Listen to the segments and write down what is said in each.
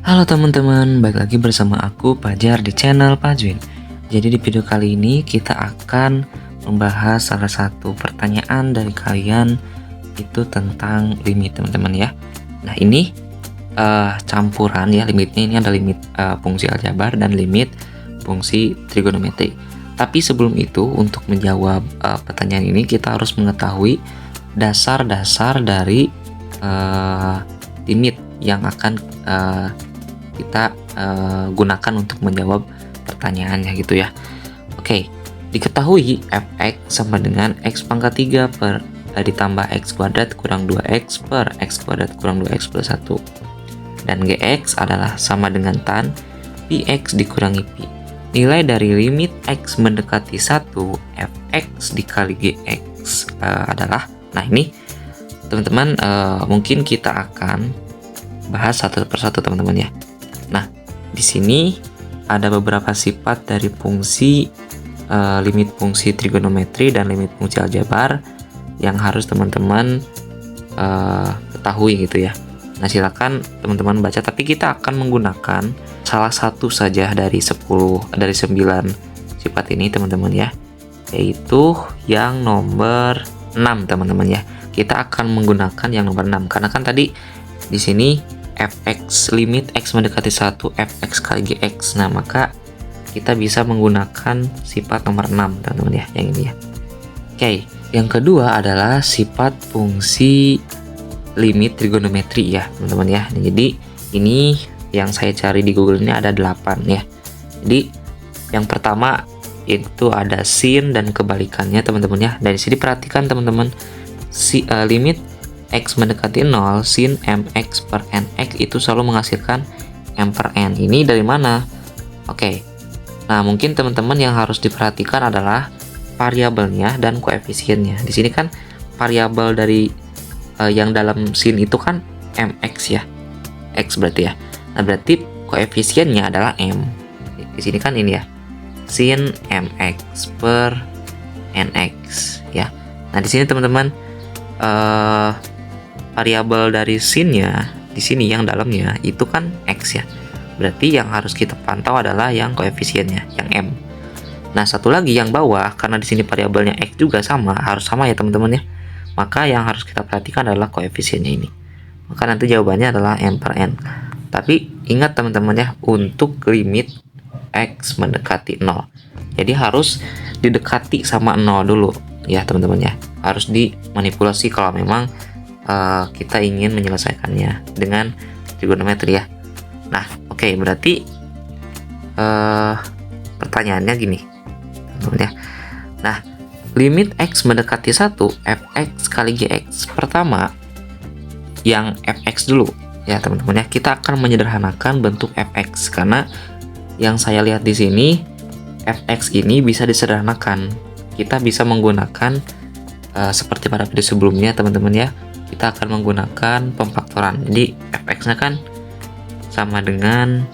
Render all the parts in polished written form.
Halo teman-teman, balik lagi bersama aku Pajar di channel Pajwin. Jadi di video kali ini kita akan membahas salah satu pertanyaan dari kalian, itu tentang limit teman-teman ya. Nah ini campuran ya, limitnya ini ada limit fungsi aljabar dan limit fungsi trigonometri. Tapi sebelum itu, untuk menjawab pertanyaan ini kita harus mengetahui dasar-dasar dari limit yang akan kita gunakan untuk menjawab pertanyaannya gitu ya. Oke, diketahui fx sama dengan x pangkat 3 per ditambah x kuadrat kurang 2x per x kuadrat kurang 2x plus 1. Dan gx adalah sama dengan tan px dikurangi pi. Nilai dari limit x mendekati 1 fx dikali gx adalah, nah ini teman-teman mungkin kita akan bahas satu persatu teman-teman ya. Nah, di sini ada beberapa sifat dari fungsi limit fungsi trigonometri dan limit fungsi aljabar yang harus teman-teman ketahui gitu ya. Nah, silakan teman-teman baca, tapi kita akan menggunakan salah satu saja dari 9 sifat ini teman-teman ya, yaitu yang nomor 6 teman-teman ya. Kita akan menggunakan yang nomor 6 karena kan tadi di sini fx limit x mendekati 1 fx kali gx. Nah, maka kita bisa menggunakan sifat nomor 6 teman-teman ya, yang ini ya. Oke, yang kedua adalah sifat fungsi limit trigonometri ya teman-teman ya. Jadi ini yang saya cari di Google ini ada 8 ya. Jadi yang pertama itu ada sin dan kebalikannya teman-teman ya. Dari sini perhatikan teman-teman, limit x mendekati 0 sin mx per nx itu selalu menghasilkan m per n. Ini dari mana? Oke. Nah, mungkin teman-teman yang harus diperhatikan adalah variabelnya dan koefisiennya. Di sini kan variabel dari yang dalam sin itu kan mx ya. X berarti ya. Nah, berarti koefisiennya adalah m. Di sini kan ini ya. Sin mx per nx ya. Nah, di sini teman-teman variabel dari sinnya di sini yang dalamnya itu kan x ya. Berarti yang harus kita pantau adalah yang koefisiennya, yang m. Nah, satu lagi yang bawah, karena di sini variabelnya x juga sama, harus sama ya teman-teman ya. Maka yang harus kita perhatikan adalah koefisiennya ini. Maka nanti jawabannya adalah m per n. Tapi ingat teman-teman ya, untuk limit x mendekati 0. Jadi harus didekati sama 0 dulu ya teman-teman ya. Harus dimanipulasi kalau memang kita ingin menyelesaikannya dengan trigonometri ya. Nah, oke, berarti pertanyaannya gini teman-teman ya. Nah, limit x mendekati 1 fx kali gx. Pertama yang fx dulu ya teman-teman ya. Kita akan menyederhanakan bentuk fx karena yang saya lihat di sini fx ini bisa disederhanakan. Kita bisa menggunakan seperti pada video sebelumnya teman-teman ya. Kita akan menggunakan pemfaktoran. Jadi fx-nya kan sama dengan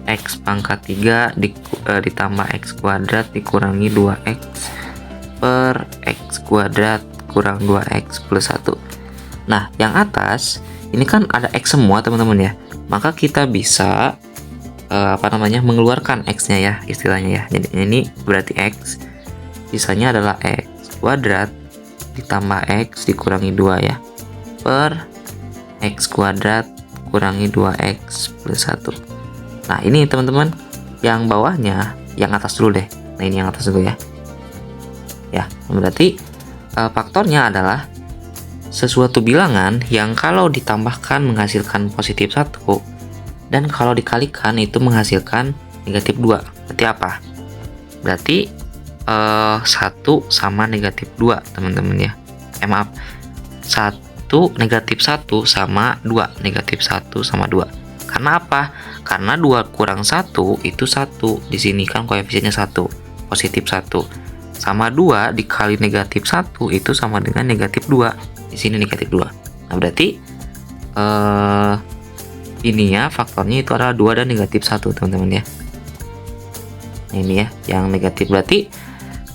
x pangkat 3 ditambah x kuadrat dikurangi 2x per x kuadrat kurang 2x plus 1. Nah, yang atas ini kan ada x semua teman-teman ya. Maka kita bisa mengeluarkan x-nya ya istilahnya ya. Jadi ini berarti x, sisanya adalah x kuadrat ditambah x dikurangi 2 ya, per x kuadrat kurangi 2x plus 1. Nah, ini teman-teman yang bawahnya, yang atas dulu deh. Nah, ini yang atas dulu ya. Ya, berarti faktornya adalah sesuatu bilangan yang kalau ditambahkan menghasilkan positif 1 dan kalau dikalikan itu menghasilkan negatif 2. Berarti apa? Berarti 1 sama negatif 2 teman-teman ya. Maaf, 1 negatif 1 sama 2 negatif 1 sama 2. Karena apa? Karena 2 kurang 1 itu 1. Di sini kan koefisiennya 1, positif 1. Sama 2 dikali negatif 1 itu sama dengan negatif 2. Di sini negatif 2. Nah, berarti ini ya faktornya itu adalah 2 dan negatif 1 teman-teman ya. Nah, ini ya yang negatif. Berarti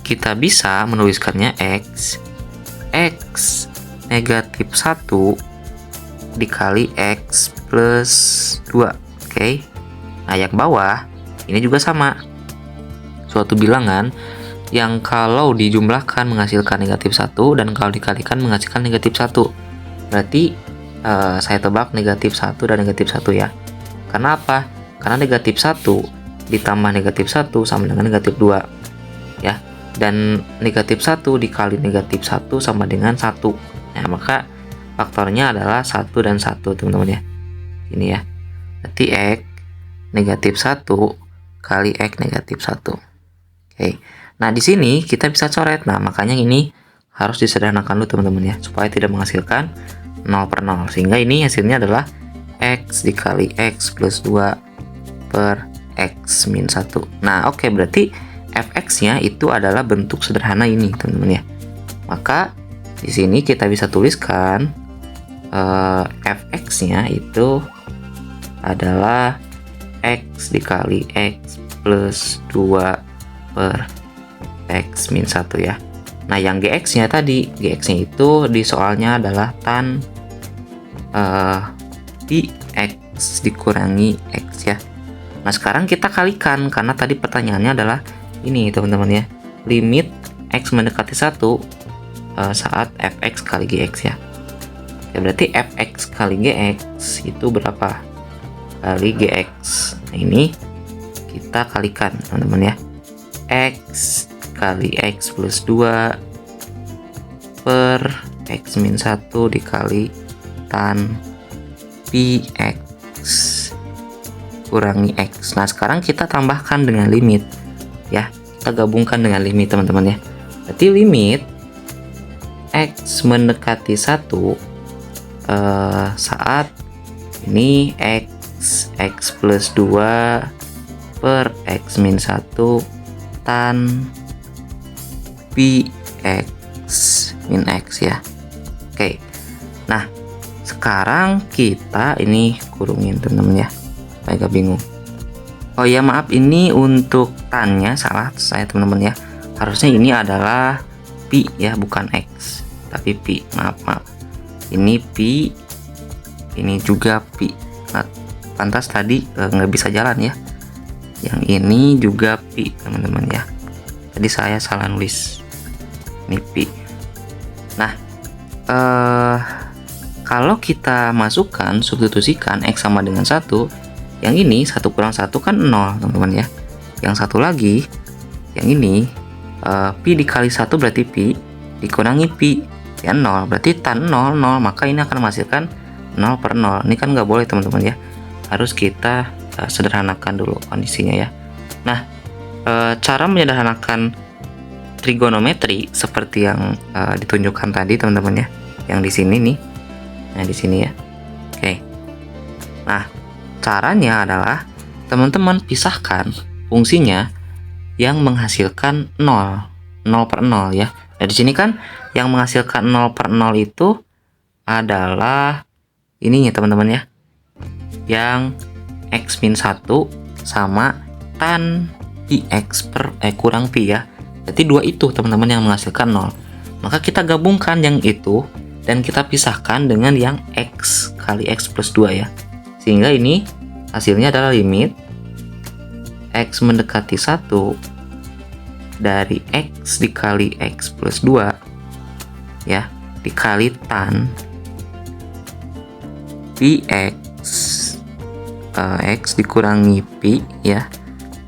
kita bisa menuliskannya x negatif 1 dikali x plus 2. Oke. Nah, yang bawah ini juga sama. Suatu bilangan yang kalau dijumlahkan menghasilkan negatif 1 dan kalau dikalikan menghasilkan negatif 1. Berarti saya tebak negatif 1 dan negatif 1 ya. Karena apa? Karena negatif 1 ditambah negatif 1 sama dengan negatif 2 ya. Dan negatif 1 dikali negatif 1 sama dengan 1. Nah, maka faktornya adalah 1 dan 1 teman-teman ya. Ini ya. Berarti X negatif 1 kali X negatif 1. Oke. Nah, di sini kita bisa coret. Nah, makanya ini harus disederhanakan dulu teman-teman ya, supaya tidak menghasilkan 0 per 0. Sehingga ini hasilnya adalah X dikali X plus 2 per X min 1. Nah, oke, berarti fx-nya itu adalah bentuk sederhana ini, teman-teman ya. Maka di sini kita bisa tuliskan fx-nya itu adalah X dikali X plus 2 per X min 1 ya. Nah, yang gx-nya tadi, gx-nya itu di soalnya adalah tan pi X dikurangi X ya. Nah, sekarang kita kalikan karena tadi pertanyaannya adalah ini teman-teman ya, limit X mendekati 1 saat fx kali gx ya. Ya, berarti fx kali gx itu berapa? Kali gx. Nah, ini kita kalikan teman-teman ya. X kali X plus 2 per X min 1 dikali tan pi X kurangi X. Nah, sekarang kita tambahkan dengan limit ya. Kita gabungkan dengan limit teman-teman ya. Berarti limit X mendekati 1 saat ini X plus 2 per X min 1 tan pi X min X ya. Oke. Nah, sekarang kita ini kurungin teman-teman ya, supaya gak bingung. Oh ya, maaf, ini untuk tannya salah saya teman-teman ya. Harusnya ini adalah pi ya, bukan X, tapi pi. Maaf. Ini pi, ini juga pi. Nah, pantas tadi nggak bisa jalan ya. Yang ini juga pi teman-teman ya. Tadi saya salah nulis. Ini pi. Nah, kalau kita masukkan substitusikan X sama dengan 1, yang ini 1 kurang 1 kan 0 teman-teman ya. Yang satu lagi, yang ini pi dikali 1 berarti pi, dikurangi pi ya 0, berarti tan 0 0, maka ini akan menghasilkan 0 per 0. Ini kan nggak boleh teman-teman ya, harus kita sederhanakan dulu kondisinya ya. Nah, cara menyederhanakan trigonometri seperti yang ditunjukkan tadi teman-teman ya, yang di sini nih. Nah, di sini ya. Oke. Nah, caranya adalah teman-teman pisahkan fungsinya yang menghasilkan 0 per 0 ya. Nah, di sini kan yang menghasilkan 0 per 0 itu adalah ininya teman-teman ya, yang X min 1 sama tan pi X per kurang pi ya. Berarti 2 itu teman-teman yang menghasilkan 0. Maka kita gabungkan yang itu dan kita pisahkan dengan yang X kali X plus 2 ya. Sehingga ini hasilnya adalah limit X mendekati 1 dari X dikali X plus 2 ya, dikali tan pi X X dikurangi pi ya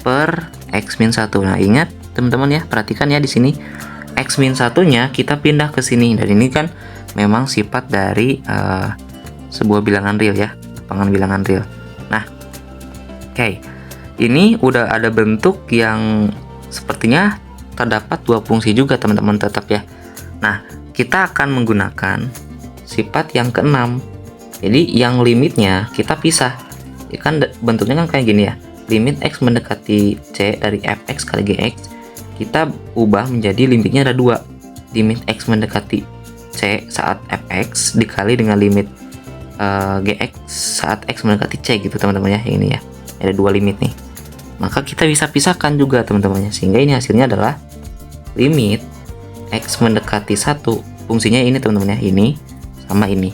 per X min 1. Nah, ingat teman-teman ya, perhatikan ya di sini X min 1-nya kita pindah ke sini, dan ini kan memang sifat dari sebuah bilangan real ya, lapangan bilangan real. Nah, oke. Ini udah ada bentuk yang sepertinya terdapat 2 fungsi juga teman-teman tetap ya. Nah, kita akan menggunakan sifat yang ke-6. Jadi yang limitnya kita pisah. Ya kan bentuknya kan kayak gini ya. Limit X mendekati C dari fx kali gx, kita ubah menjadi limitnya ada 2. Limit X mendekati C saat fx dikali dengan limit gx saat X mendekati C gitu teman-teman ya. Ini ya, ada 2 limit nih. Maka kita bisa pisahkan juga teman-teman ya, sehingga ini hasilnya adalah limit X mendekati 1. Fungsinya ini teman-teman ya, ini sama ini.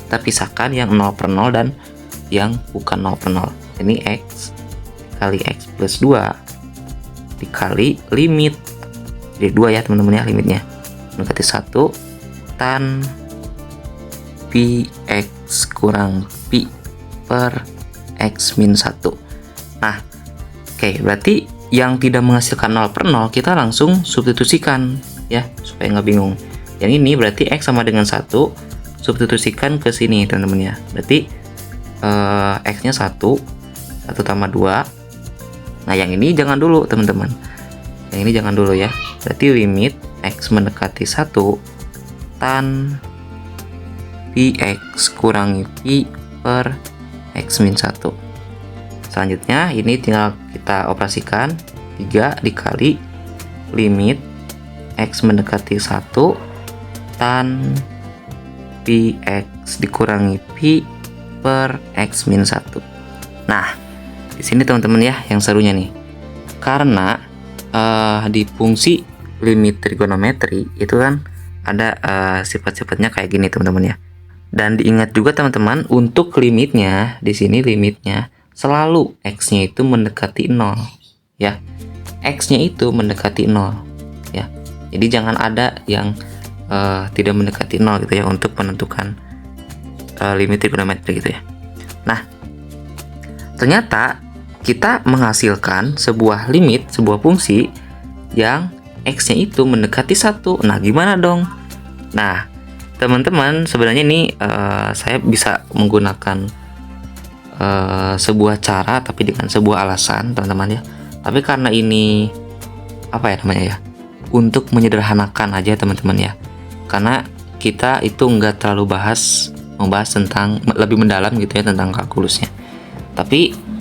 Kita pisahkan yang 0 per 0 dan yang bukan 0 per 0. Ini X kali X plus 2 dikali limit. Jadi 2 ya teman-teman ya limitnya. Mendekati 1 tan Px kurang Pi per X min 1. Nah, oke, berarti yang tidak menghasilkan 0 per 0 kita langsung substitusikan ya, supaya nggak bingung. Yang ini berarti X sama dengan 1, substitusikan ke sini teman-teman ya. Berarti X-nya 1 tambah 2. Nah, yang ini jangan dulu teman-teman. Yang ini jangan dulu ya. Berarti limit X mendekati 1 tan Px kurangi Pi per X min 1. Selanjutnya ini tinggal kita operasikan 3 dikali limit X mendekati 1 tan Px dikurangi Pi per X min 1. Nah, di sini teman-teman ya yang serunya nih. Karena di fungsi limit trigonometri itu kan ada sifat-sifatnya kayak gini teman-teman ya. Dan diingat juga teman-teman, untuk limitnya di sini limitnya selalu X-nya itu mendekati 0 ya. X-nya itu mendekati 0 ya. Jadi jangan ada yang tidak mendekati 0 gitu ya untuk menentukan limit trigonometri gitu ya. Nah, ternyata kita menghasilkan sebuah limit, sebuah fungsi yang X-nya itu mendekati 1. Nah, gimana dong? Nah, teman-teman, sebenarnya ini saya bisa menggunakan sebuah cara tapi dengan sebuah alasan teman-teman ya. Tapi karena ini apa ya namanya ya, untuk menyederhanakan aja teman-teman ya. Karena kita itu nggak terlalu membahas tentang lebih mendalam gitu ya tentang kalkulusnya. Tapi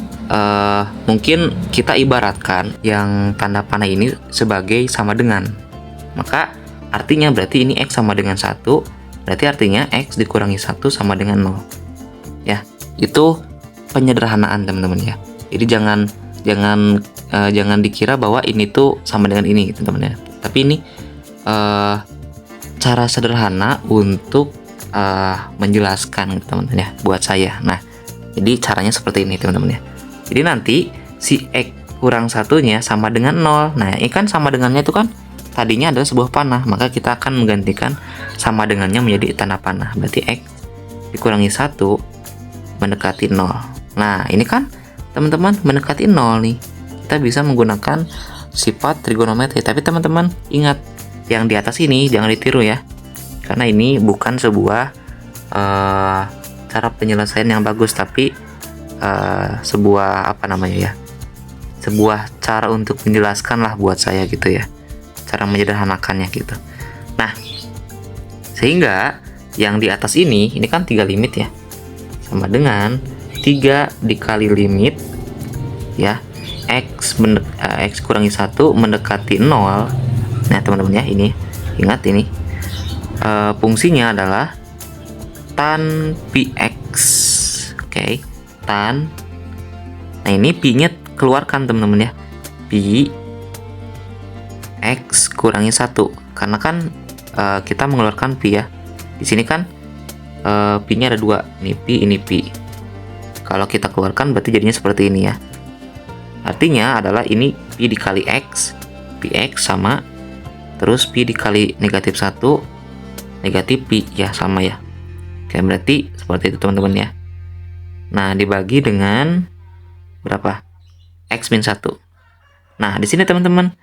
mungkin kita ibaratkan yang tanda panah ini sebagai sama dengan. Maka artinya berarti ini X sama dengan 1. Berarti artinya X dikurangi 1 sama dengan 0 ya. Itu penyederhanaan teman-teman ya. Jadi jangan dikira bahwa ini tuh sama dengan ini gitu teman-teman ya. Tapi ini cara sederhana untuk menjelaskan teman-teman ya buat saya. Nah, jadi caranya seperti ini teman-teman ya. Jadi nanti si X kurang satunya sama dengan 0. Nah, ini kan sama dengannya itu kan tadinya adalah sebuah panah, maka kita akan menggantikan sama dengannya menjadi tanda panah. Berarti X dikurangi 1 mendekati 0. Nah, ini kan teman-teman mendekati 0 nih. Kita bisa menggunakan sifat trigonometri. Tapi teman-teman ingat, yang di atas ini jangan ditiru ya. Karena ini bukan sebuah cara penyelesaian yang bagus, tapi sebuah apa namanya ya, sebuah cara untuk menjelaskan lah buat saya gitu ya, cara menyederhanakannya gitu. Nah, sehingga yang di atas ini kan 3 limit ya, sama dengan 3 dikali limit ya X kurangi 1 mendekati 0. Nah teman-teman ya, ini ingat ini fungsinya adalah tan Px. Oke, tan. Nah ini Pi-nya keluarkan teman-teman ya, Pi X kurangi 1, karena kan kita mengeluarkan Pi ya. Di sini kan Pi-nya ada 2, ini Pi, ini Pi. Kalau kita keluarkan berarti jadinya seperti ini ya. Artinya adalah ini Pi dikali X, Px sama, terus Pi dikali negatif 1, negatif Pi ya, sama ya. Oke, berarti seperti itu teman-teman ya. Nah, dibagi dengan berapa? X min 1. Nah, di sini teman-teman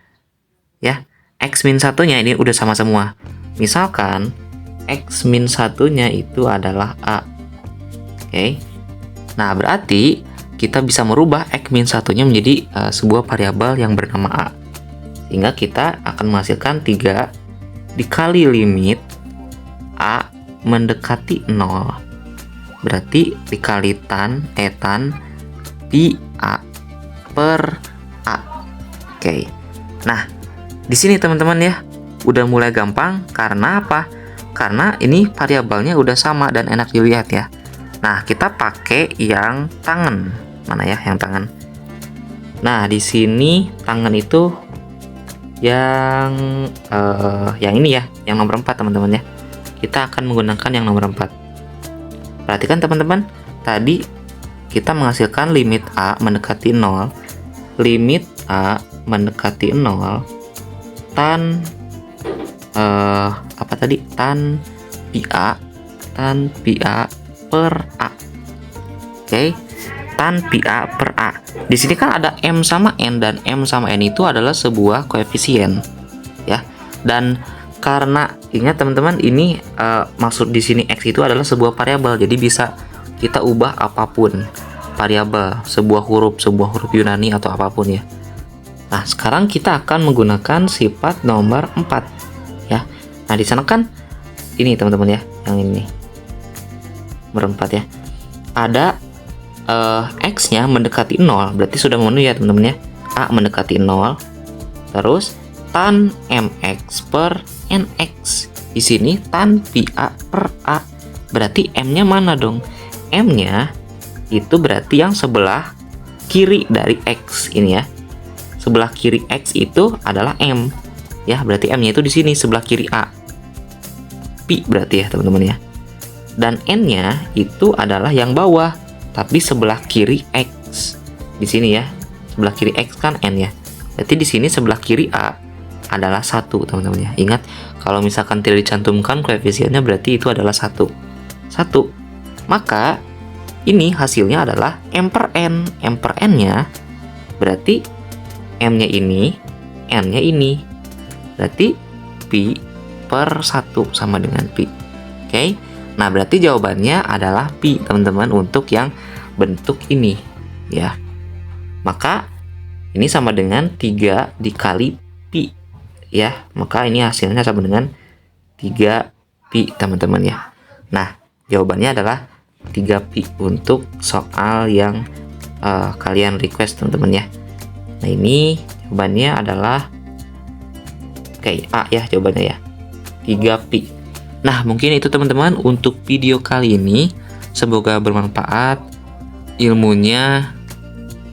ya, X min 1-nya ini udah sama semua. Misalkan X min 1-nya itu adalah A. Oke. Nah, berarti kita bisa merubah X min 1-nya menjadi sebuah variabel yang bernama A. Sehingga kita akan menghasilkan 3 dikali limit A mendekati 0. Berarti dikali tan Pi A per A. Oke. Nah, di sini teman-teman ya, udah mulai gampang. Karena apa? Karena ini variabelnya udah sama dan enak dilihat ya. Nah, kita pakai yang tangan. Mana ya yang tangan? Nah, di sini tangan itu yang ini ya, yang nomor 4 teman-teman ya. Kita akan menggunakan yang nomor 4. Perhatikan teman-teman, tadi kita menghasilkan limit A mendekati 0, limit A mendekati 0 tan apa tadi? Tan pi A per A. Oke. Tan pi A per A. Di sini kan ada M sama N, dan M sama N itu adalah sebuah koefisien ya. Dan karena ingat teman-teman, ini maksud di sini X itu adalah sebuah variabel, jadi bisa kita ubah apapun variabel, sebuah huruf Yunani atau apapun ya. Nah, sekarang kita akan menggunakan sifat nomor 4 ya. Nah, di sana kan ini teman-teman ya, yang ini berempat ya. Ada X-nya mendekati 0, berarti sudah memenuhi ya teman-teman ya. A mendekati 0, terus tan mx per nx. Di sini tan pi A per A. Berarti M-nya mana dong? M-nya itu berarti yang sebelah kiri dari X ini ya. Sebelah kiri X itu adalah M. Ya, berarti M-nya itu di sini sebelah kiri A. Pi berarti ya teman-teman ya. Dan N-nya itu adalah yang bawah, tapi sebelah kiri X. Di sini ya. Sebelah kiri X kan N ya. Berarti di sini sebelah kiri A adalah 1, teman-teman ya. Ingat, kalau misalkan tidak dicantumkan koefisiennya berarti itu adalah 1. Maka ini hasilnya adalah M per N. M per N-nya berarti M-nya ini, N-nya ini. Berarti pi per 1 sama dengan pi. Oke. Nah, berarti jawabannya adalah pi, teman-teman, untuk yang bentuk ini ya. Maka ini sama dengan 3 dikali pi ya. Maka ini hasilnya sama dengan 3 pi, teman-teman ya. Nah, jawabannya adalah 3 pi untuk soal yang kalian request, teman-teman ya. Nah, ini jawabannya adalah A ya, jawabannya ya, 3 pi. Nah, mungkin itu teman-teman untuk video kali ini. Semoga bermanfaat ilmunya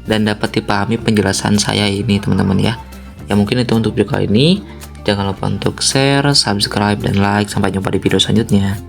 dan dapat dipahami penjelasan saya ini, teman-teman ya. Ya, mungkin itu untuk video kali ini. Jangan lupa untuk share, subscribe, dan like. Sampai jumpa di video selanjutnya.